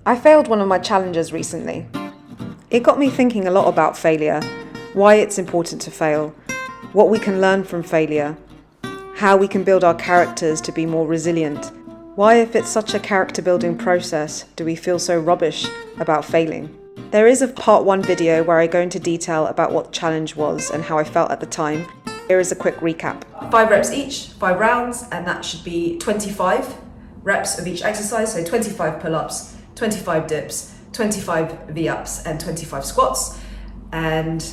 I failed one of my challenges recently. It got me thinking a lot about failure, why it's important to fail, what we can learn from failure, how we can build our characters to be more resilient. Why, if it's such a character building process, do we feel so rubbish about failing? There is a part 1 video where I go into detail about what the challenge was and how I felt at the time. Here is a quick recap. 5 reps each, 5 rounds, and that should be 25 reps of each exercise, so 25 pull-ups, 25 dips, 25 V-ups and 25 squats, and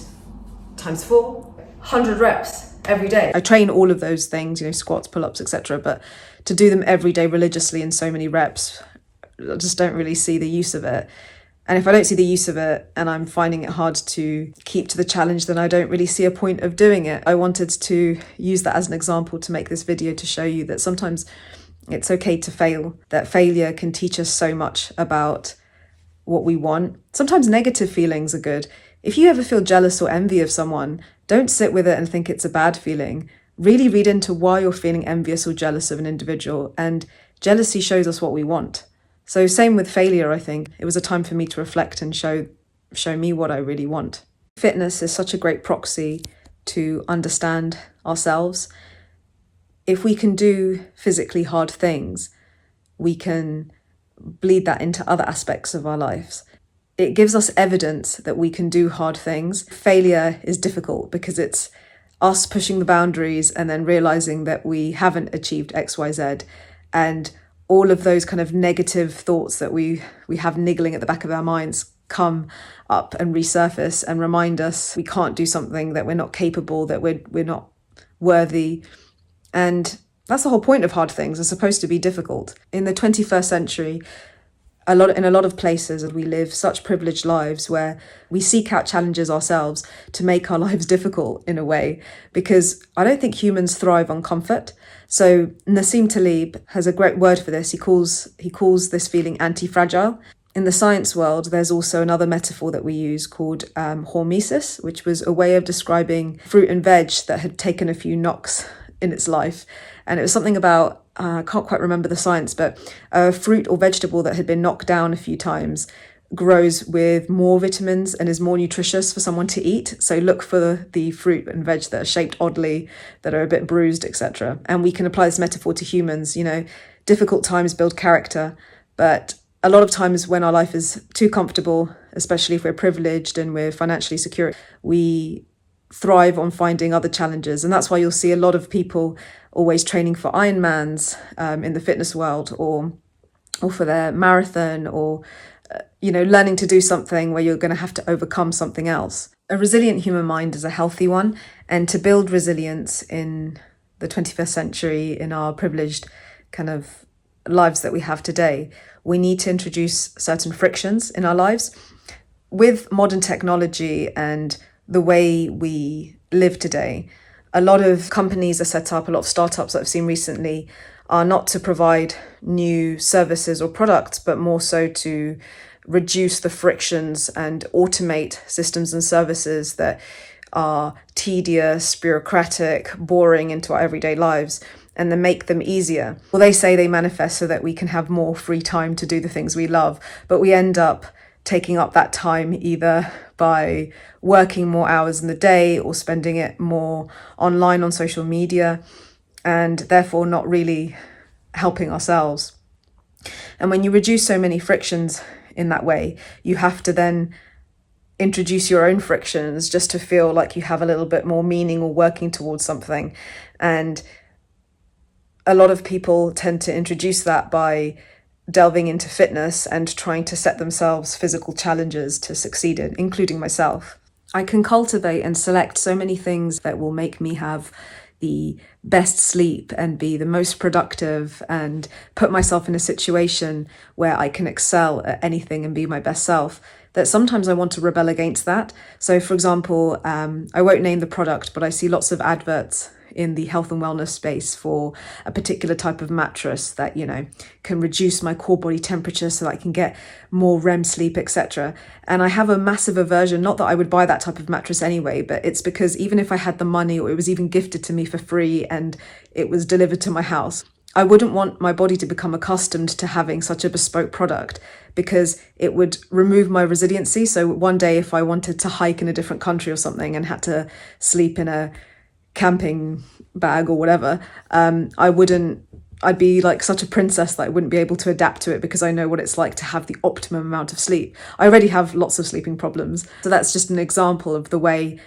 times 4, 100 reps every day. I train all of those things, squats, pull-ups, etc. But to do them every day religiously in so many reps, I just don't really see the use of it. And if I don't see the use of it and I'm finding it hard to keep to the challenge, then I don't really see a point of doing it. I wanted to use that as an example to make this video to show you that sometimes it's okay to fail, that failure can teach us so much about what we want. Sometimes negative feelings are good. If you ever feel jealous or envy of someone, don't sit with it and think it's a bad feeling. Really read into why you're feeling envious or jealous of an individual, and jealousy shows us what we want. So same with failure, I think. It was a time for me to reflect and show me what I really want. Fitness is such a great proxy to understand ourselves. If we can do physically hard things, we can bleed that into other aspects of our lives. It gives us evidence that we can do hard things. Failure is difficult because it's us pushing the boundaries and then realizing that we haven't achieved X, Y, Z. And all of those kind of negative thoughts that we have niggling at the back of our minds come up and resurface and remind us we can't do something, that we're not capable, that we're not worthy. And that's the whole point of hard things. They're supposed to be difficult. In the 21st century, in a lot of places, we live such privileged lives where we seek out challenges ourselves to make our lives difficult in a way, because I don't think humans thrive on comfort. So Nassim Taleb has a great word for this. He calls this feeling anti-fragile. In the science world, there's also another metaphor that we use called Hormesis, which was a way of describing fruit and veg that had taken a few knocks in its life. And it was something about, I can't quite remember the science, but a fruit or vegetable that had been knocked down a few times grows with more vitamins and is more nutritious for someone to eat. So look for the fruit and veg that are shaped oddly, that are a bit bruised, etc. And we can apply this metaphor to humans. Difficult times build character, but a lot of times when our life is too comfortable, especially if we're privileged and we're financially secure, we thrive on finding other challenges. And that's why you'll see a lot of people always training for Ironmans in the fitness world, or for their marathon, or learning to do something where you're going to have to overcome something else. A resilient human mind is a healthy one, and to build resilience in the 21st century, in our privileged kind of lives that we have today, we need to introduce certain frictions in our lives. With modern technology and the way we live today, a lot of companies are set up, a lot of startups that I've seen recently are not to provide new services or products, but more so to reduce the frictions and automate systems and services that are tedious, bureaucratic, boring into our everyday lives, and then make them easier. Well, they say they manifest so that we can have more free time to do the things we love, but we end up taking up that time either by working more hours in the day or spending it more online on social media, and therefore not really helping ourselves. And when you reduce so many frictions in that way, you have to then introduce your own frictions just to feel like you have a little bit more meaning or working towards something. And a lot of people tend to introduce that by delving into fitness and trying to set themselves physical challenges to succeed in, including myself. I can cultivate and select so many things that will make me have the best sleep and be the most productive and put myself in a situation where I can excel at anything and be my best self, that sometimes I want to rebel against that. So for example, I won't name the product, but I see lots of adverts in the health and wellness space for a particular type of mattress that, can reduce my core body temperature so that I can get more REM sleep, etc. And I have a massive aversion, not that I would buy that type of mattress anyway, but it's because even if I had the money or it was even gifted to me for free and it was delivered to my house, I wouldn't want my body to become accustomed to having such a bespoke product, because it would remove my resiliency. So one day if I wanted to hike in a different country or something and had to sleep in a camping bag or whatever, I'd be like such a princess that I wouldn't be able to adapt to it, because I know what it's like to have the optimum amount of sleep. I already have lots of sleeping problems. So that's just an example of the way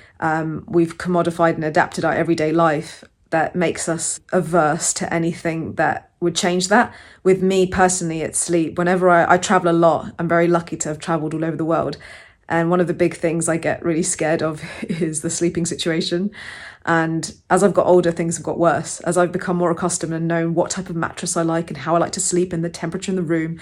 we've commodified and adapted our everyday life that makes us averse to anything that would change that. With me personally, it's sleep. Whenever I travel a lot, I'm very lucky to have traveled all over the world. And one of the big things I get really scared of is the sleeping situation. And as I've got older, things have got worse. As I've become more accustomed and known what type of mattress I like and how I like to sleep and the temperature in the room,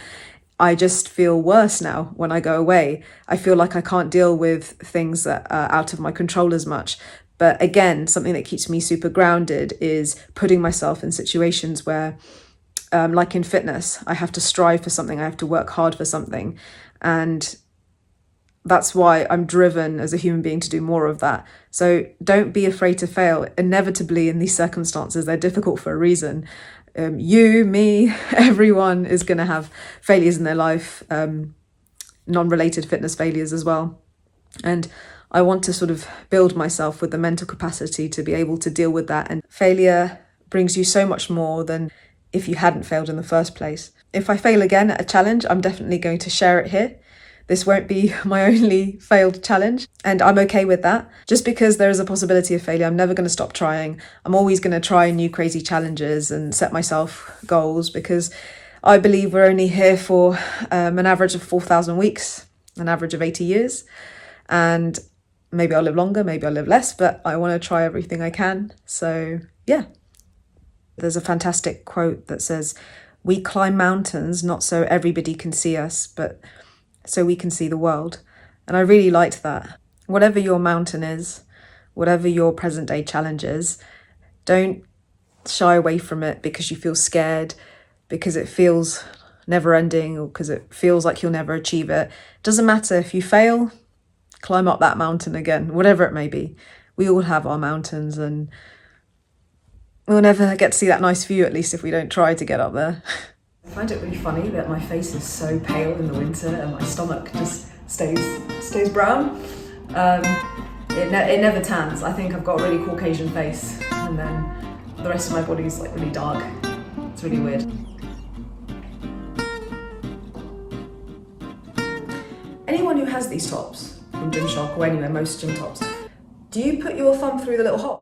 I just feel worse now when I go away. I feel like I can't deal with things that are out of my control as much. But again, something that keeps me super grounded is putting myself in situations where, like in fitness, I have to strive for something, I have to work hard for something. And that's why I'm driven as a human being to do more of that. So don't be afraid to fail. Inevitably, in these circumstances, they're difficult for a reason. You, me, everyone is going to have failures in their life, non-related fitness failures as well. And I want to sort of build myself with the mental capacity to be able to deal with that. And failure brings you so much more than if you hadn't failed in the first place. If I fail again at a challenge, I'm definitely going to share it here. This won't be my only failed challenge, and I'm okay with that. Just because there is a possibility of failure, I'm never going to stop trying. I'm always going to try new crazy challenges and set myself goals, because I believe we're only here for an average of 4,000 weeks, an average of 80 years. And maybe I'll live longer, maybe I'll live less, but I want to try everything I can. So yeah. There's a fantastic quote that says, "We climb mountains not so everybody can see us, but so we can see the world." And I really liked that. Whatever your mountain is, whatever your present day challenge is, don't shy away from it because you feel scared, because it feels never ending, or because it feels like you'll never achieve it. Doesn't matter if you fail, climb up that mountain again, whatever it may be. We all have our mountains, and we'll never get to see that nice view, at least if we don't try to get up there. I find it really funny that my face is so pale in the winter and my stomach just stays brown. It never tans. I think I've got a really Caucasian face, and then the rest of my body is like really dark. It's really weird. Anyone who has these tops from Gymshark or anywhere, most gym tops, do you put your thumb through the little hole?